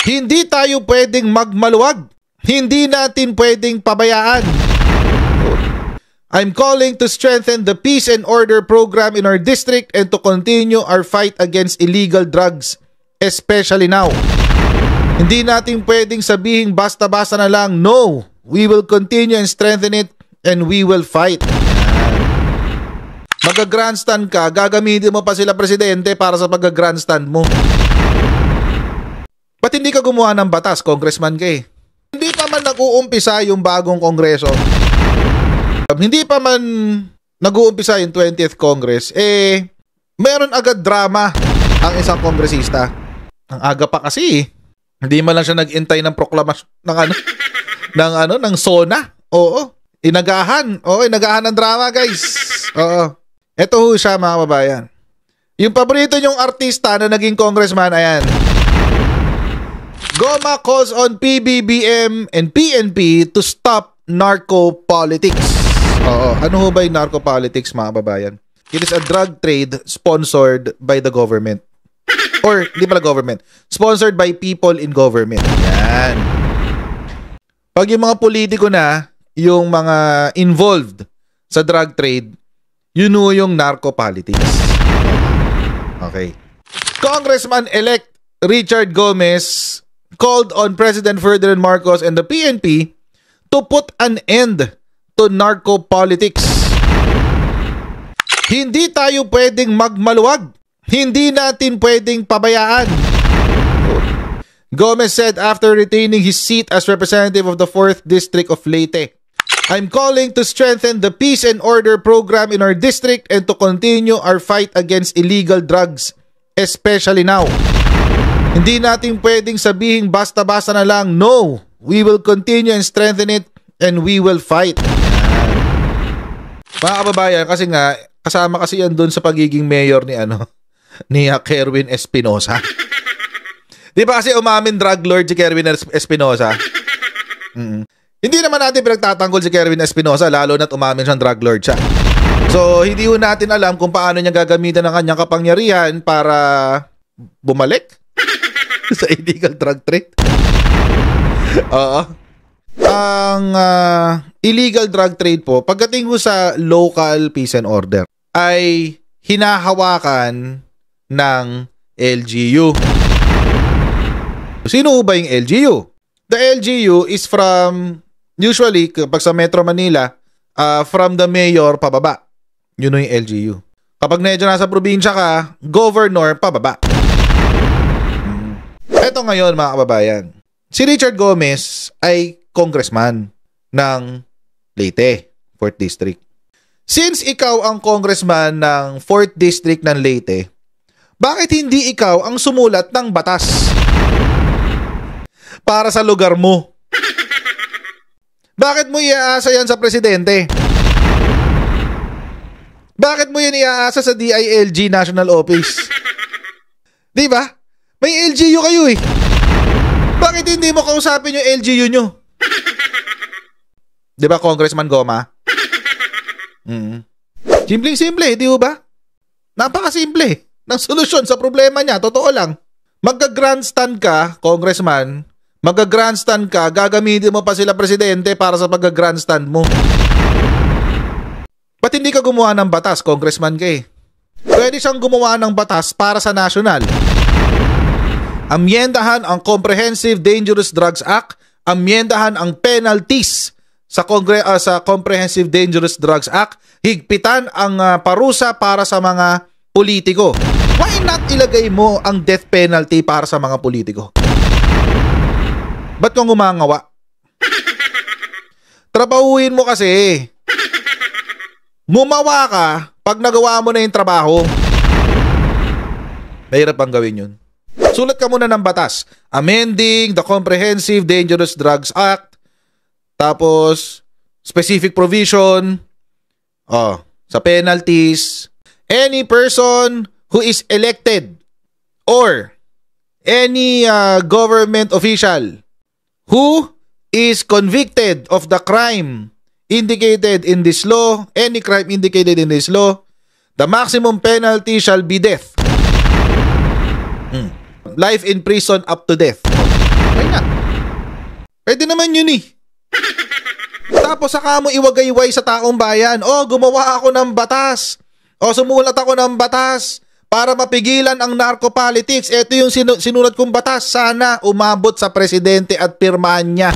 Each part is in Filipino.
Hindi tayo pwedeng magmaluwag. Hindi natin pwedeng pabayaan. I'm calling to strengthen the peace and order program in our district and to continue our fight against illegal drugs, especially now. Hindi natin pwedeng sabihin basta-basta na lang, no, we will continue and strengthen it and we will fight. Mag-grandstand ka, gagamitin mo pa sila presidente para sa pag-grandstand mo. Ba't hindi ka gumawa ng batas, congressman ka eh? Hindi pa man nag-uumpisa yung bagong kongreso. Hindi pa man nag-uumpisa yung 20th Congress, meron agad drama ang isang kongresista. Ang aga pa kasi eh. Hindi man lang siya nag-intay ng proklamasyon ng SONA. Oo. Inagahan ng drama, guys. Oo. Ito ho siya, mga kababayan. Yung paborito nyong artista na naging congressman, ayan. Goma calls on PBBM and PNP to stop narco politics. Oo. Ano ho ba yung narco politics, mga kababayan? It is a drug trade sponsored by the government. Or, di pala government. Sponsored by people in government. Yan. Pag yung mga politiko na, yung mga involved sa drug trade, yun ho yung narco politics. Okay. Congressman-elect Richard Gomez called on President Ferdinand Marcos and the PNP to put an end to narco politics. Hindi tayo pwedeng magmaluwag. Hindi natin pwedeng pabayaan. Gomez said after retaining his seat as representative of the 4th District of Leyte. I'm calling to strengthen the peace and order program in our district and to continue our fight against illegal drugs, especially now. Hindi natin pwedeng sabihin basta-basta na lang, no, we will continue and strengthen it and we will fight. Mga kababayan, kasi nga, kasama kasi yan dun sa pagiging mayor ni Kerwin Espinosa. Di ba kasi umamin drug lord si Kerwin Espinosa? Hindi naman natin pinagtatanggol si Kerwin Espinosa, lalo na't umamin siyang drug lord siya. So, hindi ho natin alam kung paano niya gagamitan ng kanyang kapangyarihan para bumalik sa illegal drug trade. Oo. Ang illegal drug trade po, pagdating ho sa local peace and order, ay hinahawakan ng LGU. Sino ho ba yung LGU? The LGU is from, usually, kapag sa Metro Manila, from the mayor pababa. Yun yung LGU. Kapag medyo nasa probinsya ka, governor pababa. Eto ngayon, mga kababayan. Si Richard Gomez ay congressman ng Leyte, 4th District. Since ikaw ang congressman ng 4th District ng Leyte, bakit hindi ikaw ang sumulat ng batas para sa lugar mo? Bakit mo iaasa yan sa presidente? Bakit mo yan iaasa sa DILG National Office? Di ba? May LGU kayo eh. Bakit hindi mo kausapin yung LGU nyo? Di ba, Congressman Goma? Simple-simple, di ba? Napakasimple ng solusyon sa problema niya. Totoo lang. Magka-grandstand ka, Congressman, magka-grandstand ka, gagamitin mo pa sila presidente para sa pagka-grandstand mo. Ba't hindi ka gumawa ng batas, Congressman ka eh? Pwede siyang gumawa ng batas para sa national. Amyendahan ang Comprehensive Dangerous Drugs Act, amyendahan ang penalties sa Comprehensive Dangerous Drugs Act, higpitan ang parusa para sa mga politiko. Why not ilagay mo ang death penalty para sa mga politiko? Ba't kang umangawa? Trabahuin mo kasi. Mumawa ka pag nagawa mo na yung trabaho. Mahirap ang gawin yun. Sulat ka muna ng batas. Amending the Comprehensive Dangerous Drugs Act. Tapos, specific provision. Sa penalties. Any person who is elected or any government official who is convicted of the crime indicated in this law, any crime indicated in this law, the maximum penalty shall be death. Life in prison up to death. Okay na. Pwede naman yun eh. Tapos saka mo iwagayway sa taong bayan. Gumawa ako ng batas. Sumulat ako ng batas para mapigilan ang narco-politics. Ito yung sinulat kong batas. Sana umabot sa presidente at pirmahan niya.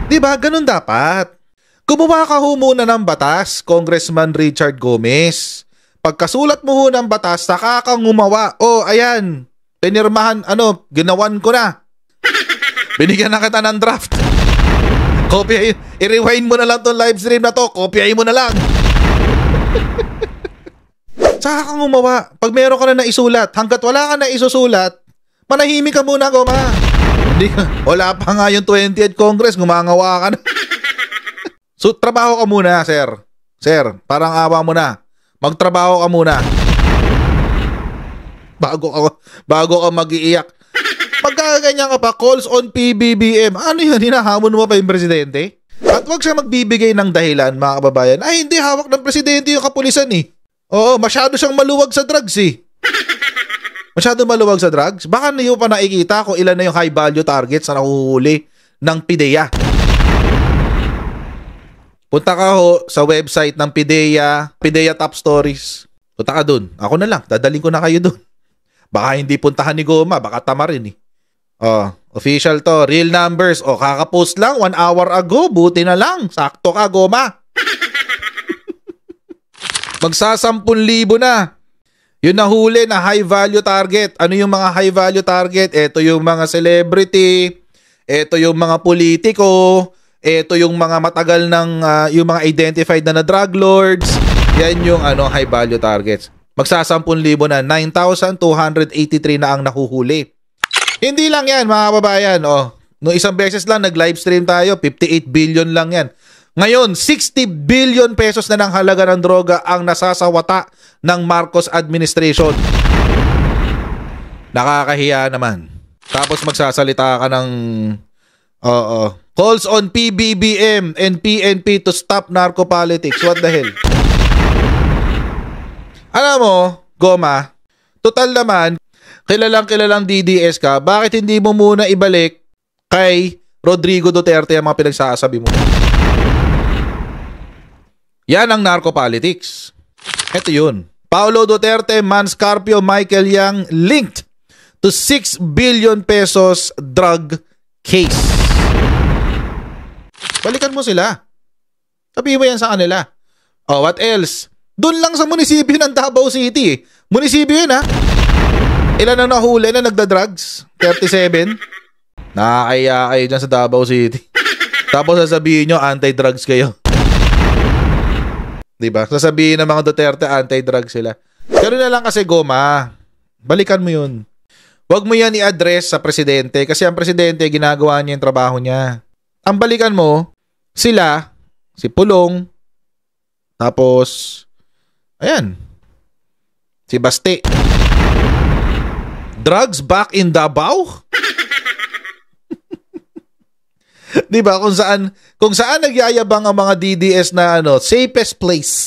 Diba? Ganun dapat. Gumawa ka ho muna ng batas, Congressman Richard Gomez. Pagkasulat mo ho ng batas, saka kang gumawa. Ayan. Pinirmahan, ginawan ko na. Binigyan na kita ng draft. Kopyahin, i-rewind mo na lang tong live stream na to. Kopyahin mo na lang. Saka kang gumawa. Pag meron ka na naisulat, hanggat wala ka na isusulat, manahimik ka muna, Goma. Wala pa nga yung 20th Congress, gumangawa ka na. So, trabaho ka muna, sir. Sir, parang awa mo na. Magtrabaho ka muna. Bago ka mag-iiyak. Pagkaganyan ka pa, calls on PBBM. Ano yun? Hinahamon mo pa yung presidente? At wag siya magbibigay ng dahilan, mga kababayan. Ay, hindi, hawak ng presidente yung kapulisan eh. Oo, masyado siyang maluwag sa drugs eh. Masyado maluwag sa drugs? Baka niyo pa nakikita kung ilan na yung high value targets na nahuhuli ng PIDEA. Punta ka ho sa website ng PIDEA Top Stories. Punta ka dun. Ako na lang, dadaling ko na kayo dun. Baka hindi puntahan ni Goma, baka tama rin eh. Official to, real numbers. Kakapost lang 1 hour ago, buti na lang. Sakto ka, Goma. Magsa-10,000 na. Yun nahuli na high value target. Ano yung mga high value target? Ito yung mga celebrity, ito yung mga politiko, ito yung mga matagal ng yung mga identified na drug lords. Yan yung high value targets. Magsa-10,000 na, 9,283 na ang nahuhuli. Hindi lang yan, mga kababayan. No isang beses lang nag-live stream tayo, 58 billion lang yan. Ngayon, 60 billion pesos na ng halaga ng droga ang nasasawata ng Marcos administration. Nakakahiya naman. Tapos magsasalita ka ng calls on PBBM and PNP to stop narco politics. What the hell? Alam mo, Goma, total naman, kilalang DDS ka, bakit hindi mo muna ibalik kay Rodrigo Duterte ang mga pinagsasabi mo? Yan ang narco politics. Ito yun. Paulo Duterte, Manscarpio, Michael Yang linked to 6 billion pesos drug case. Balikan mo sila. Sabihin mo yan sa kanila. What else? Doon lang sa munisipyo ng Davao City. Munisipyo yun ha. Ilan ang nahuli na nagda-drugs? 37? Nakakaya kayo dyan sa Davao City. Tapos sasabihin nyo, anti-drugs kayo. Diba? Sasabihin ng mga Duterte, anti-drugs sila. Pero na lang kasi, Goma, balikan mo yun. Huwag mo yan i-address sa presidente kasi ang presidente, ginagawa niya yung trabaho niya. Ang balikan mo, sila, si Pulong, tapos, ayan, si Baste. Drugs back in Davao? Diba? Kung saan nagyayabang ang mga DDS na safest place.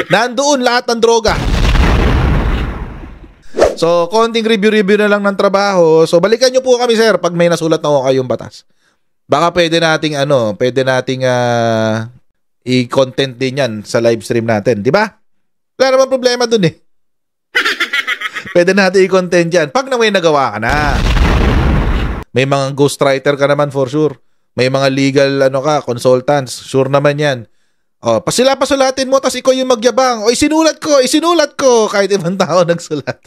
Nandoon lahat ng droga. So, konting review na lang ng trabaho. So, balikan nyo po kami, sir, pag may nasulat na ako kayong batas. Baka pwede nating i-content din yan sa live stream natin. Diba? Wala naman problema dun eh. Pwede natin i-content yan. Pag na may nagawa ka na. May mga ghostwriter ka naman for sure. May mga legal consultants. Sure naman yan. Pasulatin mo, tas ikaw yung magyabang. Isinulat ko. Kahit ibang tao nagsulat.